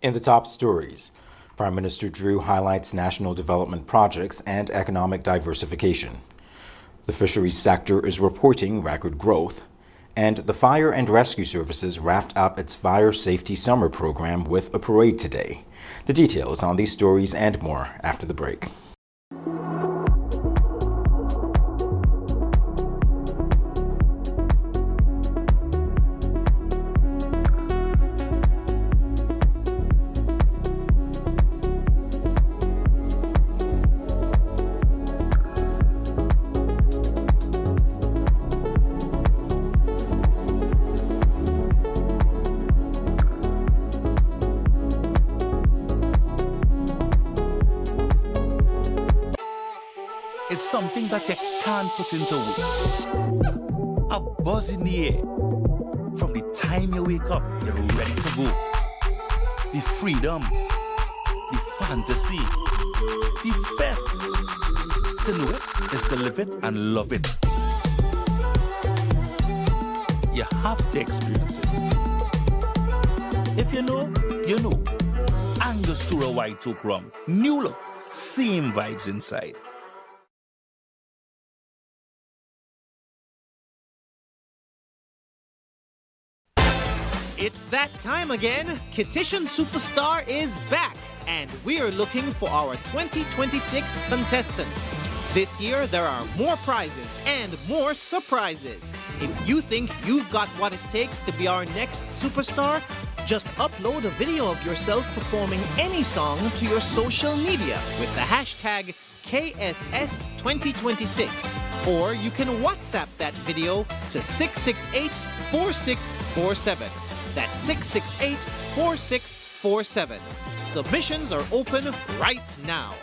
In the top stories, Prime Minister Drew highlights national development projects and economic diversification. The fisheries sector is reporting record growth, and the Fire and Rescue Services wrapped up its Fire Safety Summer program with a parade today. The details on these stories and more after the break. It's something that you can't put into words. A buzz in the air. From the time you wake up, you're ready to go. The freedom, the fantasy, the fete. To know it is to live it and love it. You have to experience it. If you know, you know. Angostura White Oak Rum. New look, same vibes inside. It's that time again. Petition Superstar is back, and we are looking for our 2026 contestants. This year, there are more prizes and more surprises. If you think you've got what it takes to be our next superstar, just upload a video of yourself performing any song to your social media with the hashtag KSS2026, or you can WhatsApp that video to 668-4647. That's 668-4647. Submissions are open right now.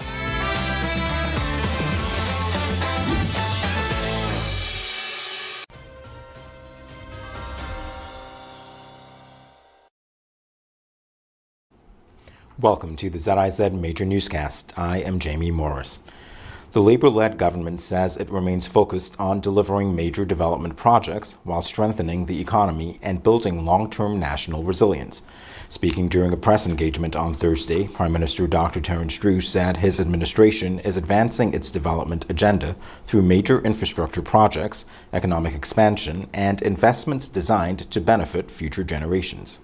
Welcome to the ZIZ Major Newscast. I am Jamie Morris. The Labour-led government says it remains focused on delivering major development projects while strengthening the economy and building long-term national resilience. Speaking during a press engagement on Thursday, Prime Minister Dr. Terence Drew said his administration is advancing its development agenda through major infrastructure projects, economic expansion, and investments designed to benefit future generations.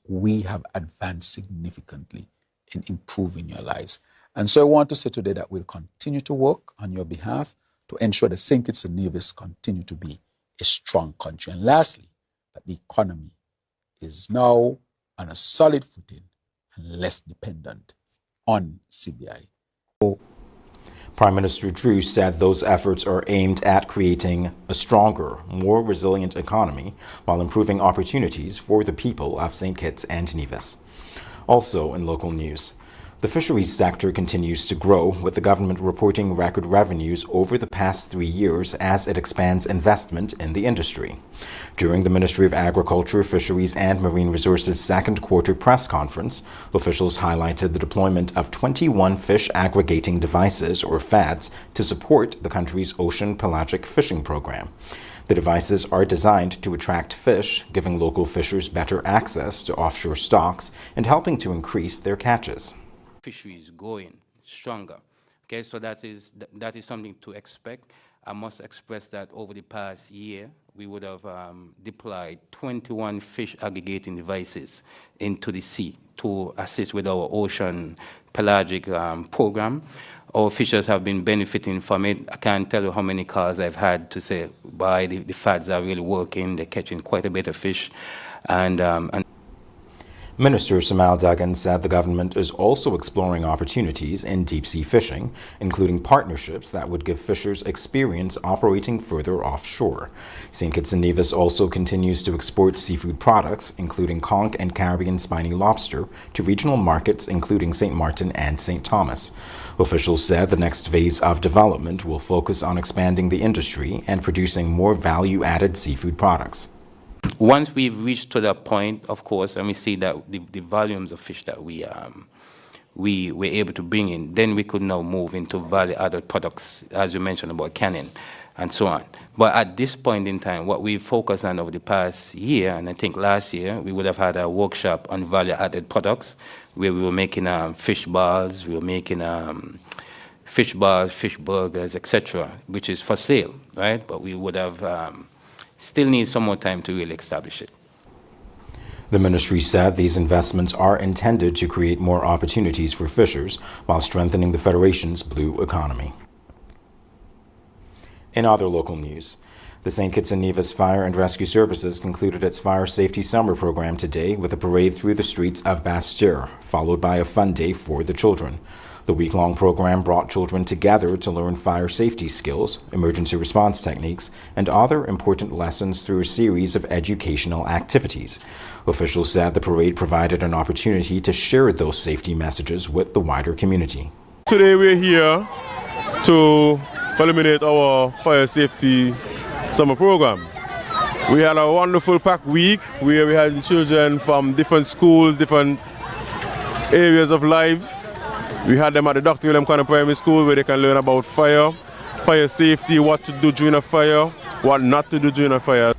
We have advanced significantly in improving your lives. And so I want to say today that we'll continue to work on your behalf to ensure that St. Kitts and Nevis continue to be a strong country. And lastly, that the economy is now on a solid footing and less dependent on CBI. Prime Minister Drew said those efforts are aimed at creating a stronger, more resilient economy while improving opportunities for the people of St. Kitts and Nevis. Also in local news, the fisheries sector continues to grow, with the government reporting record revenues over the past 3 years as it expands investment in the industry. During the Ministry of Agriculture, Fisheries and Marine Resources second quarter press conference, officials highlighted the deployment of 21 fish aggregating devices, or FADs, to support the country's ocean pelagic fishing program. The devices are designed to attract fish, giving local fishers better access to offshore stocks and helping to increase their catches. Fisheries going stronger. Okay, so that is something to expect. I must express that over the past year, we would have deployed 21 fish aggregating devices into the sea to assist with our ocean pelagic program. Our fishers have been benefiting from it. I can't tell you how many calls I've had to say, "Why the FADs are really working. They're catching quite a bit of fish," and Minister Samal Duggan said the government is also exploring opportunities in deep-sea fishing, including partnerships that would give fishers experience operating further offshore. St. Kitts and Nevis also continues to export seafood products, including conch and Caribbean spiny lobster, to regional markets including St. Martin and St. Thomas. Officials said the next phase of development will focus on expanding the industry and producing more value-added seafood products. Once we've reached to that point, of course, and we see that the volumes of fish that we were able to bring in, then we could now move into value-added products, as you mentioned about canning. and so on. But at this point in time, what we focused on over the past year, and I think last year, we would have had a workshop on value-added products where we were making fish balls, we were making fish balls, fish burgers, etc., which is for sale, right? But we would have still need some more time to really establish it. The ministry said these investments are intended to create more opportunities for fishers while strengthening the Federation's blue economy. In other local news, the St. Kitts and Nevis Fire and Rescue Services concluded its Fire Safety Summer program today with a parade through the streets of Bastille, followed by a fun day for the children. The week-long program brought children together to learn fire safety skills, emergency response techniques, and other important lessons through a series of educational activities. Officials said the parade provided an opportunity to share those safety messages with the wider community. Today we're here to culminate our fire safety summer program. We had a wonderful packed week where we had the children from different schools, different areas of life. We had them at the Dr. William Connor Primary School where they can learn about fire, fire safety, what to do during a fire, what not to do during a fire.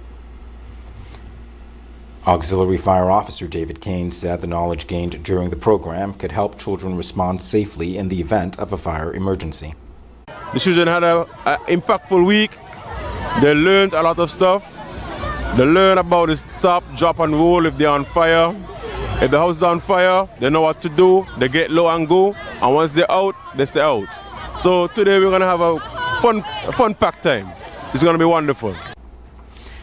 Auxiliary Fire Officer David Kane said the knowledge gained during the program could help children respond safely in the event of a fire emergency. The children had an impactful week. They learned a lot of stuff. They learned about the stop, drop and roll if they're on fire. If the house is on fire, they know what to do. They get low and go. And once they're out, they stay out. So today we're going to have a fun packed time. It's going to be wonderful.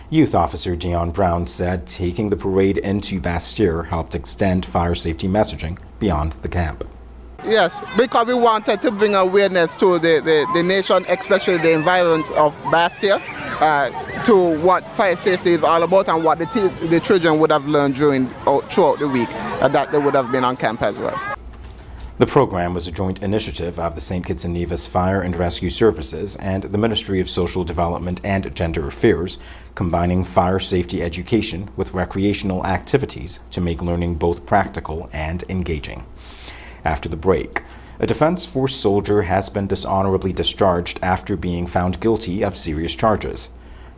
Youth Officer Dion Brown said taking the parade into Bastille helped extend fire safety messaging beyond the camp. Yes, because we wanted to bring awareness to the nation, especially the environs of Bastille, to what fire safety is all about and what the children would have learned throughout the week that they would have been on camp as well. The program was a joint initiative of the St. Kitts and Nevis Fire and Rescue Services and the Ministry of Social Development and Gender Affairs, combining fire safety education with recreational activities to make learning both practical and engaging. After the break, a Defense Force soldier has been dishonorably discharged after being found guilty of serious charges.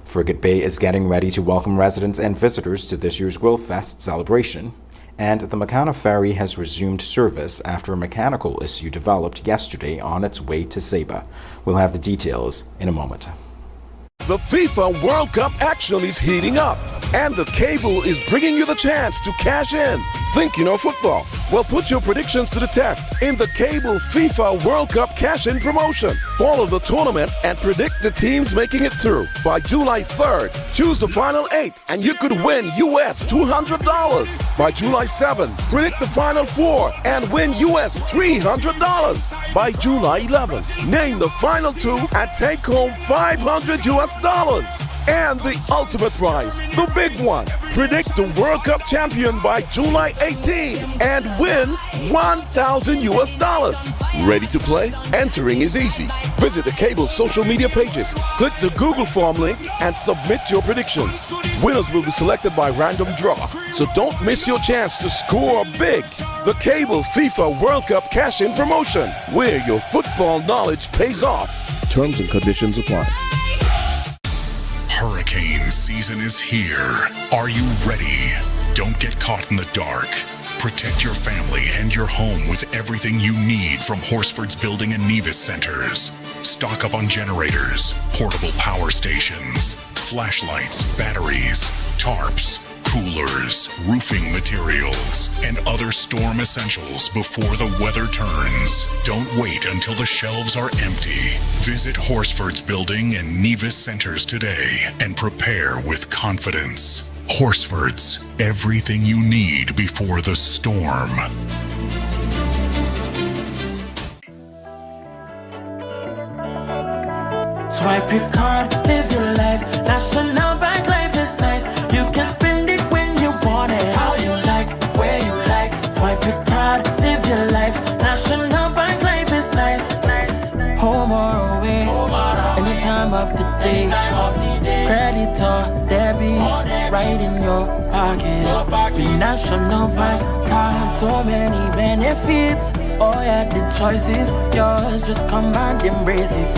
Frigate Bay is getting ready to welcome residents and visitors to this year's Grill Fest celebration, and the Makana Ferry has resumed service after a mechanical issue developed yesterday on its way to Saba. We'll have the details in a moment. The FIFA World Cup action is heating up, and the cable is bringing you the chance to cash in. Think you know football? Well, put your predictions to the test in the cable FIFA World Cup cash-in promotion. Follow the tournament and predict the teams making it through. By July 3rd, choose the final 8 and you could win US $200. By July 7th, predict the final 4 and win US $300. By July 11th, name the final 2 and take home $500 US. And the ultimate prize, the big one. Predict the World Cup champion by July 18 and win $1,000 US. Ready to play? Entering is easy. Visit the cable's social media pages, click the Google form link, and submit your predictions. Winners will be selected by random draw, so don't miss your chance to score big. The Cable FIFA World Cup cash-in promotion, where your football knowledge pays off. Terms and conditions apply. Hurricane season is here. Are you ready? Don't get caught in the dark. Protect your family and your home with everything you need from Horsford's Building and Nevis Centers. Stock up on generators, portable power stations, flashlights, batteries, tarps, coolers, roofing materials, and other storm essentials before the weather turns. Don't wait until the shelves are empty. Visit Horsford's Building and Nevis Centers today and prepare with confidence. Horsford's, everything you need before the storm. Swipe your card, live your life. National Bank Life is nice. You can spend it when you want it, how you like, where you like. Swipe your card, live your life. National Bank Life is nice. Home or away, any time of the day. Credit or debit, right in your pocket. With National Bank card, so many benefits. Oh yeah, the choice is yours. Just come and embrace it.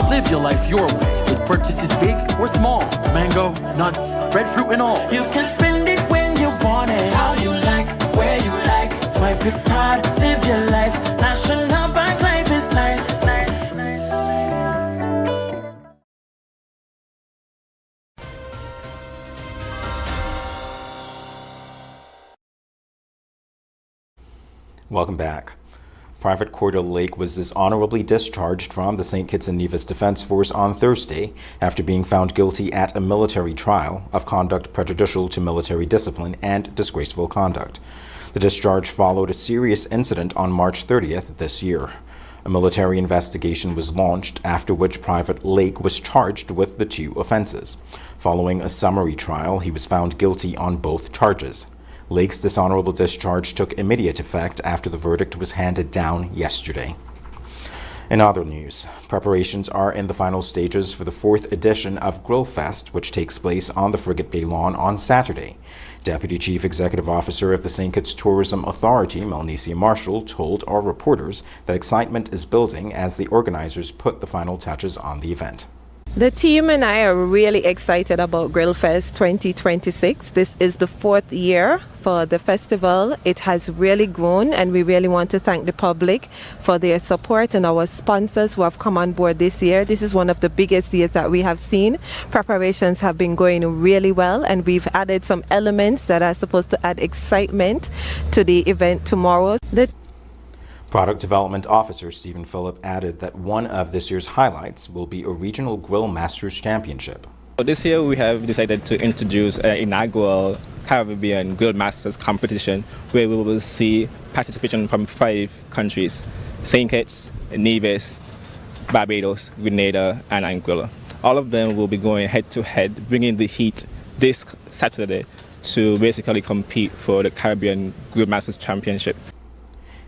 Live your life your way with purchases big or small. Mango, nuts, breadfruit and all. You can spend it when you want it. How you like, where you like. Swipe your card, live your life. National Bank life is nice, nice, nice. Welcome back. Private Corder Lake was dishonorably discharged from the St. Kitts and Nevis Defense Force on Thursday after being found guilty at a military trial of conduct prejudicial to military discipline and disgraceful conduct. The discharge followed a serious incident on March 30th this year. A military investigation was launched, after which Private Lake was charged with the two offenses. Following a summary trial, he was found guilty on both charges. Lake's dishonorable discharge took immediate effect after the verdict was handed down yesterday. In other news, preparations are in the final stages for the 4th edition of Grill Fest, which takes place on the Frigate Bay lawn on Saturday. Deputy Chief Executive Officer of the St. Kitts Tourism Authority, Melnesia Marshall, told our reporters that excitement is building as the organizers put the final touches on the event. The team and I are really excited about Grill Fest 2026. This is the 4th year for the festival. It has really grown, and we really want to thank the public for their support and our sponsors who have come on board this year. This is one of the biggest years that we have seen. Preparations have been going really well, and we've added some elements that are supposed to add excitement to the event tomorrow. Product Development Officer Stephen Phillip added that one of this year's highlights will be a Regional Grill Masters Championship. This year we have decided to introduce an inaugural Caribbean Grill Masters competition where we will see participation from 5 countries: St. Kitts, Nevis, Barbados, Grenada and Anguilla. All of them will be going head to head, bringing the heat this Saturday to basically compete for the Caribbean Grill Masters Championship.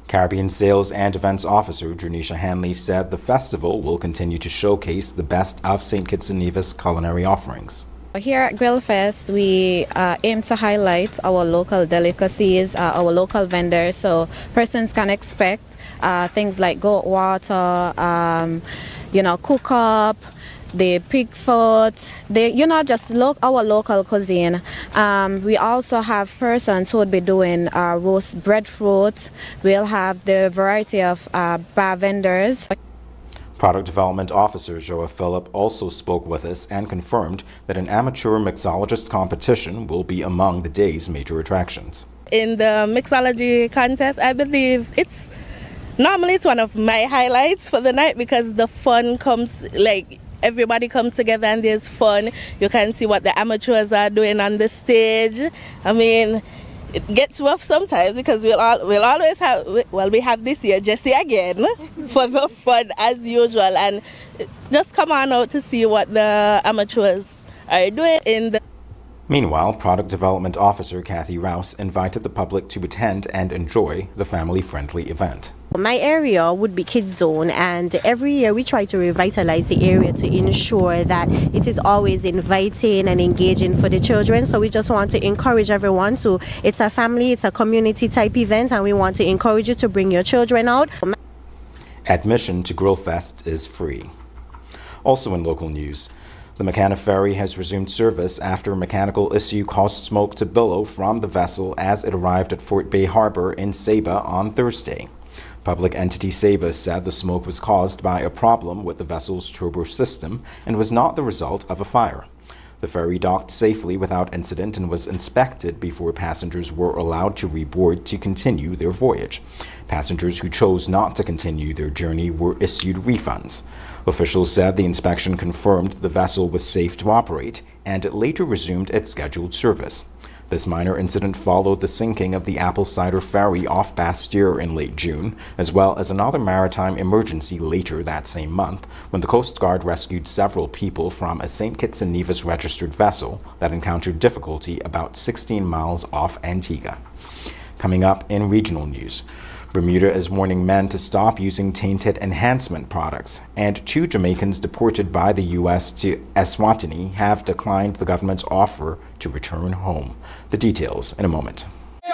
Caribbean Sales and Events Officer Janisha Hanley said the festival will continue to showcase the best of St. Kitts and Nevis culinary offerings. Here at Grill Fest, we aim to highlight our local delicacies, our local vendors, so persons can expect things like goat water, cook up, the pig foot, just our local cuisine. We also have persons who would be doing roast breadfruit. We'll have the variety of bar vendors. Product Development Officer Joa Phillip also spoke with us and confirmed that an amateur mixologist competition will be among the day's major attractions. In the mixology contest, I believe normally it's one of my highlights for the night because the fun comes, everybody comes together and there's fun. You can see what the amateurs are doing on the stage. I mean, it gets rough sometimes because we'll always have, we have this year Jesse again for the fun as usual, and just come on out to see what the amateurs are doing Meanwhile, Product Development Officer Kathy Rouse invited the public to attend and enjoy the family-friendly event. My area would be Kids Zone, and every year we try to revitalize the area to ensure that it is always inviting and engaging for the children. So we just want to encourage everyone to, it's a family, it's a community type event, and we want to encourage you to bring your children out. Admission to Grill Fest is free. Also in local news, the McCanna Ferry has resumed service after a mechanical issue caused smoke to billow from the vessel as it arrived at Fort Bay Harbor in Saba on Thursday. Public entity Saba said the smoke was caused by a problem with the vessel's turbo system and was not the result of a fire. The ferry docked safely without incident and was inspected before passengers were allowed to reboard to continue their voyage. Passengers who chose not to continue their journey were issued refunds. Officials said the inspection confirmed the vessel was safe to operate, and it later resumed its scheduled service. This minor incident followed the sinking of the Apple Cider Ferry off Bastyr in late June, as well as another maritime emergency later that same month, when the Coast Guard rescued several people from a St. Kitts and Nevis registered vessel that encountered difficulty about 16 miles off Antigua. Coming up in regional news, Bermuda is warning men to stop using tainted enhancement products, and 2 Jamaicans deported by the U.S. to Eswatini have declined the government's offer to return home. The details in a moment. Hey,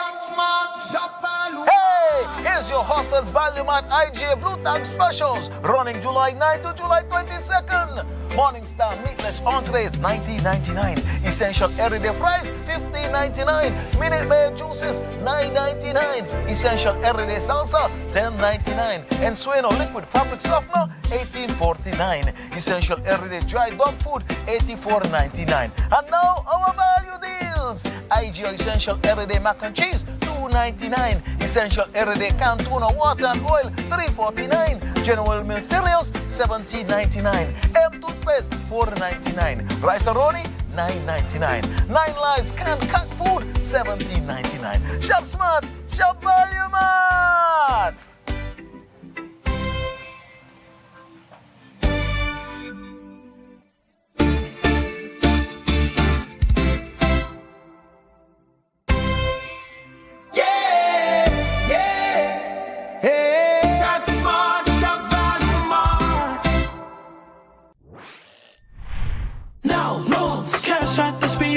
Here's your Horsford's Volume at IGA Blue Tag Specials, running July 9 to July 22nd. Morningstar meatless entrees, $19.99. Essential everyday fries, $15.99. Minute Maid juices, $9.99. Essential everyday salsa, $10.99. And Sueno liquid fabric softener, $18.49. Essential everyday dry dog food, $84.99. And now our value deals. IGA Essential everyday mac and cheese, $2.99. Essential everyday canned tuna, water and oil, $3.49. General Mills cereals, $17.99. M toothpaste, $4.99. Rice-A-Roni, $9.99. 9 Lives canned cat food, $17.99. Shop smart, shop value mart.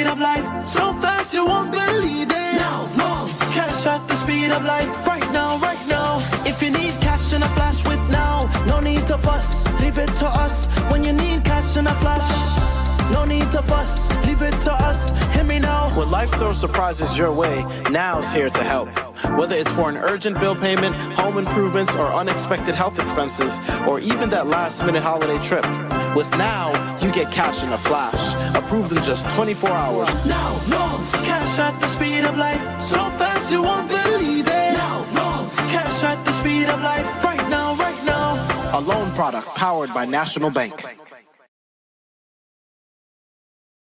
Of life, so fast you won't believe it. Now, loans, cash at the speed of life. Right now, right now. If you need cash in a flash with now, no need to fuss, leave it to us. When you need cash in a flash, no need to fuss, leave it to us. Hear me now. When life throws surprises your way, now's here to help. Whether it's for an urgent bill payment, home improvements, or unexpected health expenses, or even that last-minute holiday trip. With Now, you get cash in a flash, approved in just 24 hours. Now, loans, cash at the speed of life, so fast you won't believe it. Now, loans, cash at the speed of life, right now, right now. A loan product powered by National Bank.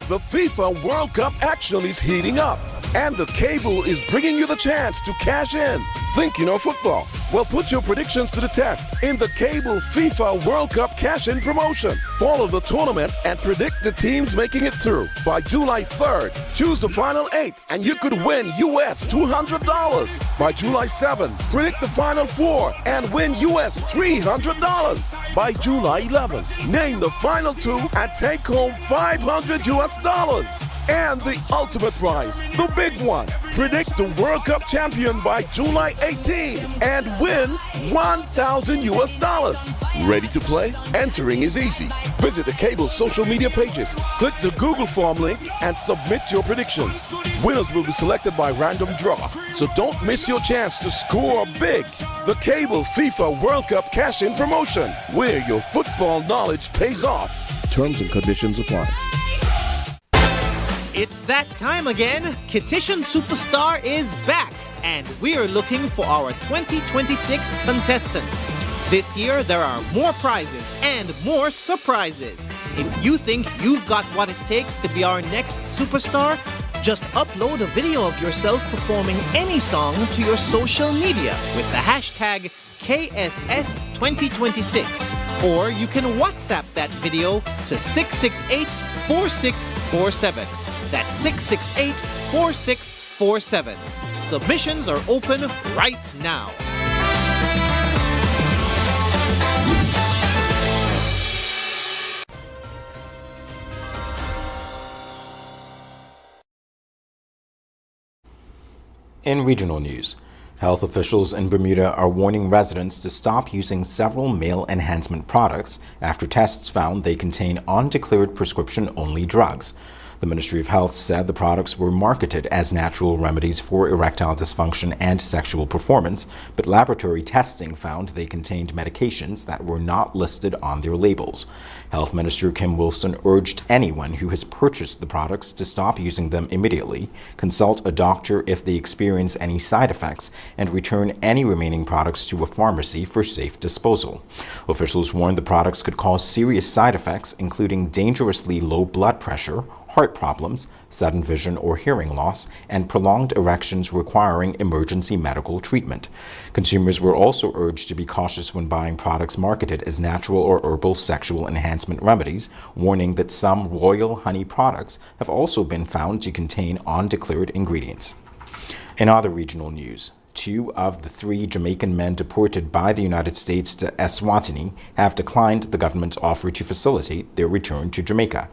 The FIFA World Cup action is heating up, and the cable is bringing you the chance to cash in. Think you know football? Well, put your predictions to the test in the cable FIFA World Cup cash-in promotion. Follow the tournament and predict the teams making it through. By July 3rd, choose the final 8 and you could win US $200. By July 7th, predict the final 4 and win US $300. By July 11th, name the final 2 and take home $500 US. And the ultimate prize, the big one. Predict the World Cup champion by July 18 and win $1,000 US. Ready to play? Entering is easy. Visit the cable social media pages, click the Google form link, and submit your predictions. Winners will be selected by random draw, so don't miss your chance to score big. The Cable FIFA World Cup cash-in promotion, where your football knowledge pays off. Terms and conditions apply. It's that time again. Kittition Superstar is back, and we're looking for our 2026 contestants. This year, there are more prizes and more surprises. If you think you've got what it takes to be our next superstar, just upload a video of yourself performing any song to your social media with the hashtag KSS2026, or you can WhatsApp that video to 668-4647. That's 668-4647. Submissions are open right now. In regional news, health officials in Bermuda are warning residents to stop using several male enhancement products after tests found they contain undeclared prescription-only drugs. The Ministry of Health said the products were marketed as natural remedies for erectile dysfunction and sexual performance, but laboratory testing found they contained medications that were not listed on their labels. Health Minister Kim Wilson urged anyone who has purchased the products to stop using them immediately, consult a doctor if they experience any side effects, and return any remaining products to a pharmacy for safe disposal. Officials warned the products could cause serious side effects, including dangerously low blood pressure, heart problems, sudden vision or hearing loss, and prolonged erections requiring emergency medical treatment. Consumers were also urged to be cautious when buying products marketed as natural or herbal sexual enhancement remedies, warning that some royal honey products have also been found to contain undeclared ingredients. In other regional news, 2 of the 3 Jamaican men deported by the United States to Eswatini have declined the government's offer to facilitate their return to Jamaica.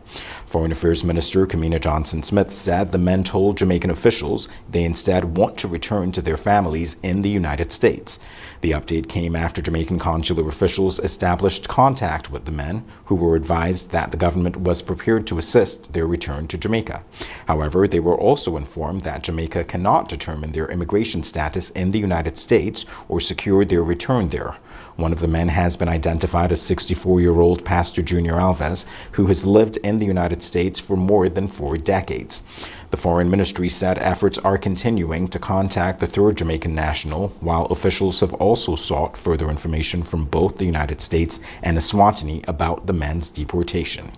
Foreign Affairs Minister Kamina Johnson-Smith said the men told Jamaican officials they instead want to return to their families in the United States. The update came after Jamaican consular officials established contact with the men, who were advised that the government was prepared to assist their return to Jamaica. However, they were also informed that Jamaica cannot determine their immigration status in the United States or secure their return there. One of the men has been identified as 64-year-old Pastor Junior Alves, who has lived in the United States for more than 4 decades. The Foreign Ministry said efforts are continuing to contact the 3rd Jamaican national, while officials have also sought further information from both the United States and Eswatini about the men's deportation.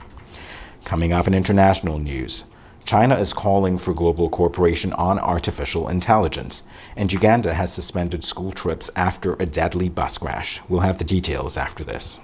Coming up in international news, China is calling for global cooperation on artificial intelligence, and Uganda has suspended school trips after a deadly bus crash. We'll have the details after this.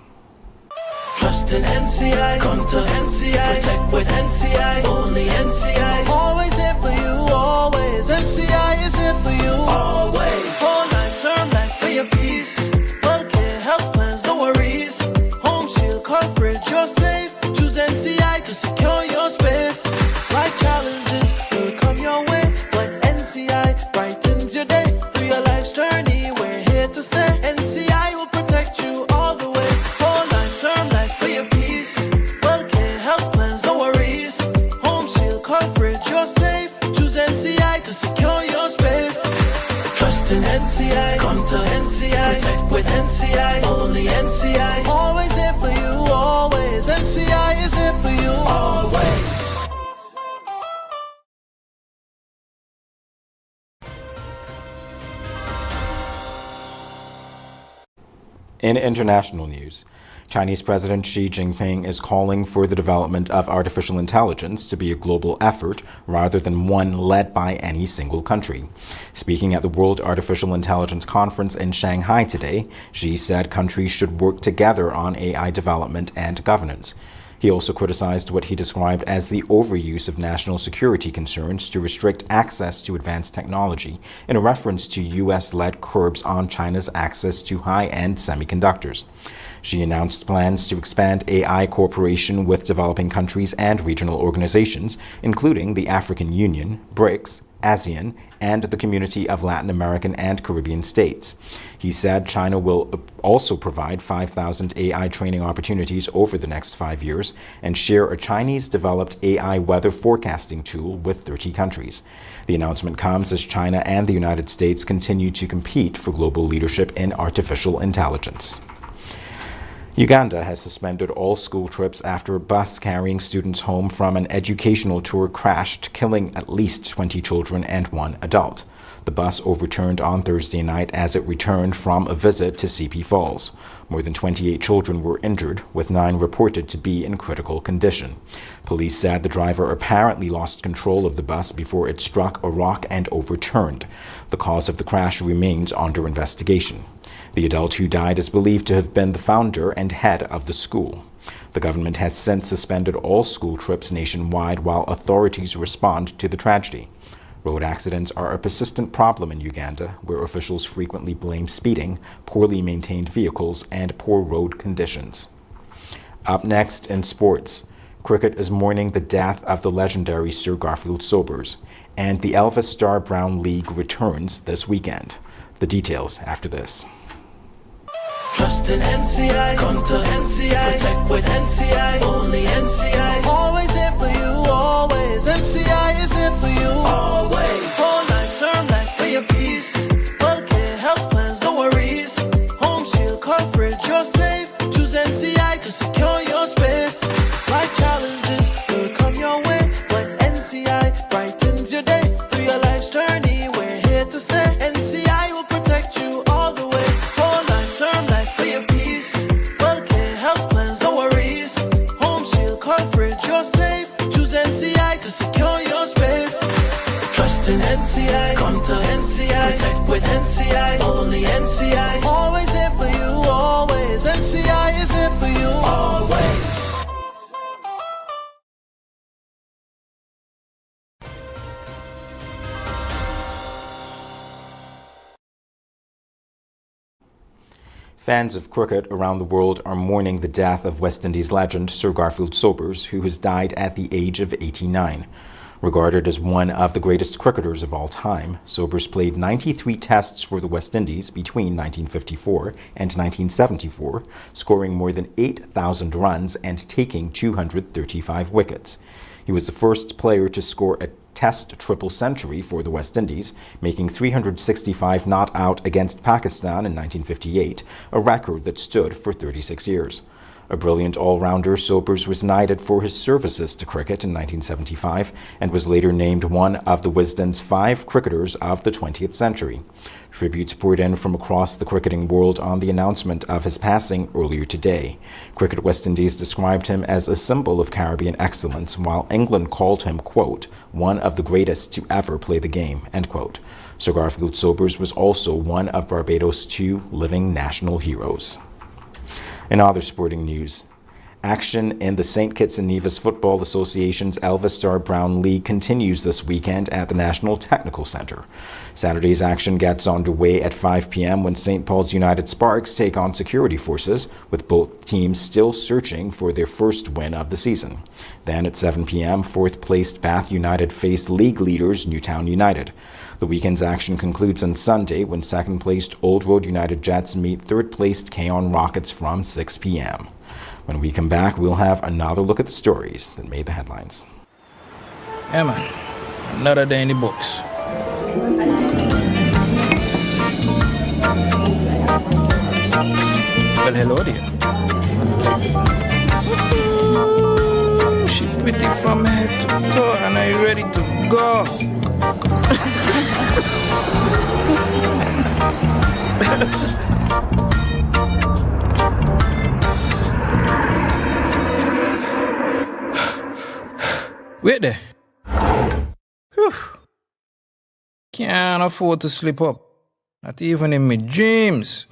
Trust in NCI, come to NCI, protect with NCI, only NCI, always here for you, always, NCI is here for you, always, whole life, term life for your peace, healthcare, health plans, no worries, home shield coverage, you're safe, choose NCI to secure your space, life challenges will come your way, but NCI brightens your day, through your life's journey, we're here to stay, NCI will protect you all the way, whole life, term life for your peace, healthcare, health plans, no worries, home shield coverage, you're safe, choose NCI to secure your space, trust in NCI, come to NCI, protect with NCI, only NCI, always here for you, always, NCI is here for you, always. In international news, Chinese President Xi Jinping is calling for the development of artificial intelligence to be a global effort rather than one led by any single country. Speaking at the World Artificial Intelligence Conference in Shanghai today, Xi said countries should work together on AI development and governance. He also criticized what he described as the overuse of national security concerns to restrict access to advanced technology, in a reference to U.S.-led curbs on China's access to high-end semiconductors. She announced plans to expand AI cooperation with developing countries and regional organizations, including the African Union, BRICS, ASEAN, and the Community of Latin American and Caribbean States. He said China will also provide 5,000 AI training opportunities over the next 5 years and share a Chinese-developed AI weather forecasting tool with 30 countries. The announcement comes as China and the United States continue to compete for global leadership in artificial intelligence. Uganda has suspended all school trips after a bus carrying students home from an educational tour crashed, killing at least 20 children and 1 adult. The bus overturned on Thursday night as it returned from a visit to CP Falls. More than 28 children were injured, with 9 reported to be in critical condition. Police said the driver apparently lost control of the bus before it struck a rock and overturned. The cause of the crash remains under investigation. The adult who died is believed to have been the founder and head of the school. The government has since suspended all school trips nationwide while authorities respond to the tragedy. Road accidents are a persistent problem in Uganda, where officials frequently blame speeding, poorly maintained vehicles, and poor road conditions. Up next in sports, cricket is mourning the death of the legendary Sir Garfield Sobers, and the Elvis Star Brown League returns this weekend. The details after this. Trust in NCI, come to NCI, protect with NCI, only NCI, always here for you, always, NCI is here for you, always, whole life, term life for your peace, healthcare, health plans, no worries, home shield coverage, you're safe, choose NCI to secure your space, life challenges will come your way, but NCI brightens your day, through your life's journey, we're here to stay, NCI will protect you all the way, whole life, term life for your peace, healthcare, health plans, no worries, home shield coverage, you're safe, choose NCI to secure your space, trust in NCI, come to NCI, protect with NCI, only NCI, always here for you, always, NCI is here for you, always. Fans of cricket around the world are mourning the death of West Indies legend Sir Garfield Sobers, who has died at the age of 89. Regarded as one of the greatest cricketers of all time, Sobers played 93 tests for the West Indies between 1954 and 1974, scoring more than 8,000 runs and taking 235 wickets. He was the first player to score a Test triple century for the West Indies, making 365 not out against Pakistan in 1958, a record that stood for 36 years. A brilliant all-rounder, Sobers was knighted for his services to cricket in 1975 and was later named one of the Wisden's 5 cricketers of the 20th century. Tributes poured in from across the cricketing world on the announcement of his passing earlier today. Cricket West Indies described him as a symbol of Caribbean excellence, while England called him, quote, one of the greatest to ever play the game, end quote. Sir Garfield Sobers was also one of Barbados' 2 living national heroes. In other sporting news, action in the St. Kitts and Nevis Football Association's Elvis Star Brown League continues this weekend at the National Technical Centre. Saturday's action gets underway at 5 p.m. when St. Paul's United Sparks take on security forces, with both teams still searching for their first win of the season. Then at 7 p.m., fourth-placed Bath United face league leaders Newtown United. The weekend's action concludes on Sunday when second-placed Old Road United Jets meet third-placed Keon Rockets from 6 p.m. When we come back, we'll have another look at the stories that made the headlines. Yeah, man. Another day in the books. Well, hello there. Ooh, she pretty from head to toe, and are you ready to go? Wait there. Whew. Can't afford to slip up. Not even in my dreams.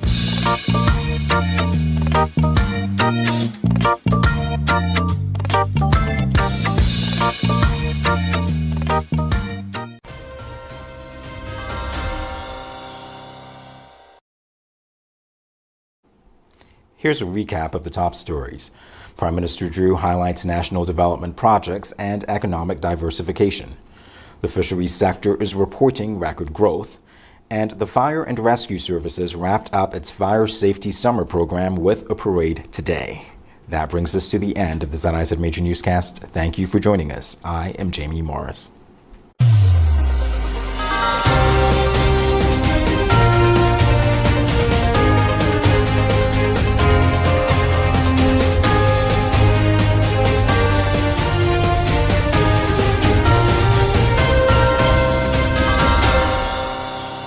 Here's a recap of the top stories. Prime Minister Drew highlights national development projects and economic diversification. The fisheries sector is reporting record growth. And the Fire and Rescue Services wrapped up its Fire Safety Summer Program with a parade today. That brings us to the end of the ZIZ Major Newscast. Thank you for joining us. I am Jamie Morris.